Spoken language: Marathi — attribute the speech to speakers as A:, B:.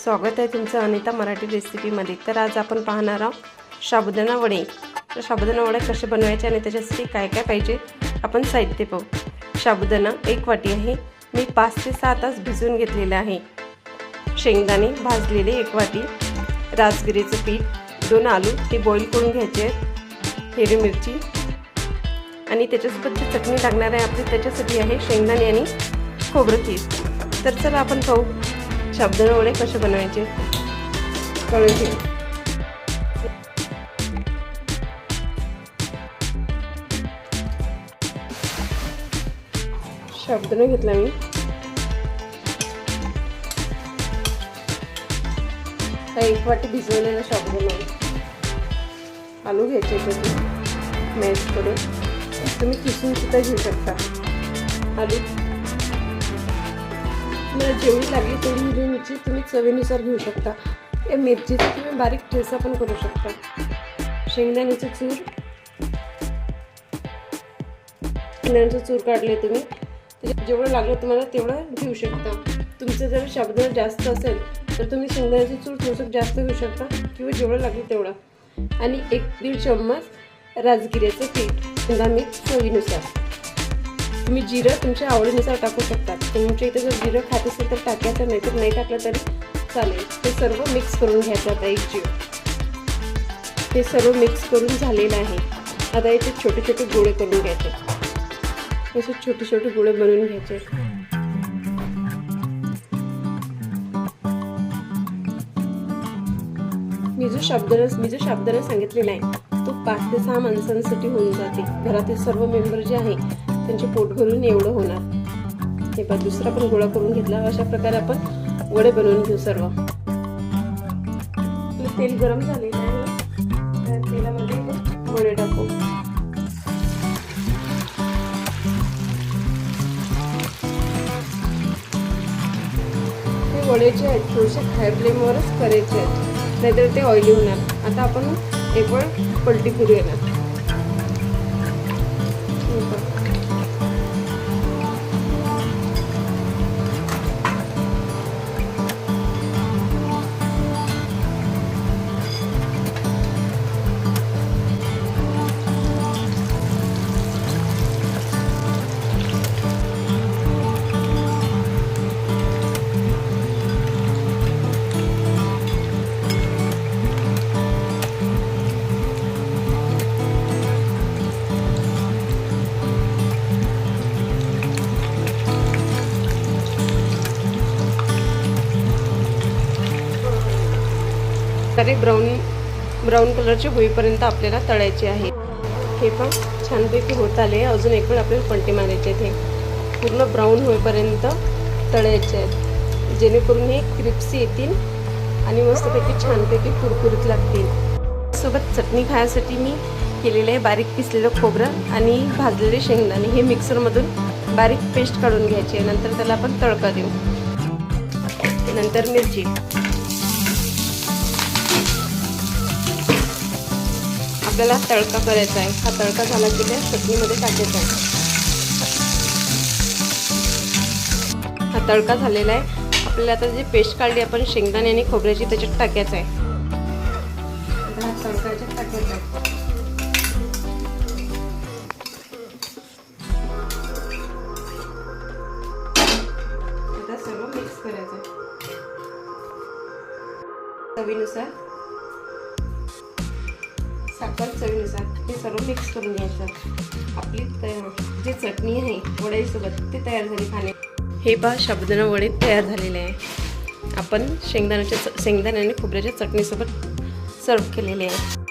A: स्वागत आहे तुमचं अनिता मराठी रेसिपीमध्ये। तर आज आपण पाहणार आहोत साबुदाणा वडे। तर साबुदाणा वडे कसे बनवायचे आणि त्याच्यासाठी काय काय पाहिजे आपण साहित्य पाहू। साबुदाणा 1 वाटी आहे, मी 5 ते 6 तास भिजवून घेतलेला आहे। शेंगदाणे भाजलेले 1 वाटी, राजगिरीचे पीठ, 2 आलू ते बॉईल करून घ्यायचे, हिरवी मिरची आणि त्याच्यासोबत जी चटणी लागणार आहे आपली त्याच्यासाठी आहे शेंगदाणे आणि खोबरं कीस। तर चला आपण पाहू साबुदाणा वडे कसे बनवायचे कळून घेऊ। साबुदाणा घेतला मी, हा 1 वाटी भिजवलेला साबुदाणा। आलू घ्यायचे त्याचे मॅश करून, तुम्ही किसून सुद्धा घेऊ शकता। आलू मला जेवढी लागली तेवढी हिरवी मिरची तुम्ही चवीनुसार घेऊ शकता। या मिरचीचा तुम्ही बारीक ठेचा पण करू शकता। शेंगदाण्याचं चूर काढले तुम्ही, जेवढं लागलं तुम्हाला तेवढं घेऊ शकता। तुमचं जर साबुदाणा जास्त असेल तर तुम्ही शेंगदाण्याचं चूर थोडंसं जास्त घेऊ शकता किंवा जेवढं लागलं तेवढं। आणि 1-1.5 चम्मच राजगिऱ्याचं पीठ, शिमला मिर्च चवीनुसार। तुम्ही जिरं तुमच्या आवडीनुसार टाकू शकता। तुमच्या इथे जर जिरं खात असेल तर टाकायचं, नाही तर नाही टाकलं तरी चालेल। हे सर्व मिक्स करून घ्यायचं आता एकजीव। हे सर्व मिक्स करून झालेलं आहे। आता याचे छोटे छोटे गोळे करून घ्यायचे, असे छोटे छोटे गोळे बनवून घ्यायचे। मी जो साबुदाणा सांगितलेला आहे तो 5 ते 6 माणसांसाठी होऊन जाते। घरातील सर्व मेंबर जे आहे त्यांचे पोट भरून एवढं होणार। हे पण दुसरा पण गोळा करून घेतला। अशा प्रकारे आपण वडे बनवून घेऊ सर्व। तेल गरम झालेलं आहे, त्या तेलामध्ये वडे टाकू। हे वडे जे आहेत थोडेसे हाय फ्लेमवरच करायचे आहेत, नाहीतर ते ऑइली होणार। आता आपण एक वेळ पलटी करूया। तरी ब्राऊन कलरचे होईपर्यंत आपल्याला तळायचे आहे। हे पण छानपैकी होत आले। अजून एक वेळ आपल्याला पलटी मारायचे, ते पूर्ण ब्राऊन होईपर्यंत तळायचे आहेत, जेणेकरून हे क्रिस्पी येतील आणि मस्तपैकी छानपैकी कुरकुरीत लागतील। सोबत चटणी खाण्यासाठी मी केलेले आहे बारीक पिसलेलं खोबरं आणि भाजलेले शेंगदाणे। हे मिक्सरमधून बारीक पेस्ट काढून घ्यायची आहे। नंतर त्याला आपण तडका देऊ। नंतर मिरची, आपल्याला तडका करायचा आहे। हा तडका झाला की त्या चटणीमध्ये टाकायचा आहे। हा तडका झालेला आहे। आपल्याला आता जी पेस्ट काढली आपण शेंगदाणे आणि खोबऱ्याची त्याच्यात टाकायचं आहे। हा तडका याच्यात टाकायचा आहे। आता सर्व मिक्स करायचं आहे चवीनुसार, साखर चवीनुसार। हे सर्व मिक्स करून घ्यायचं। आपली जी चटणी आहे वड्यासोबत ते तयार झाली खाणे। हे पहा साबुदाणा वडे तयार झालेले आहे। आपण शेंगदाणे आणि खोबऱ्याच्या चटणीसोबत सर्व केलेले आहे।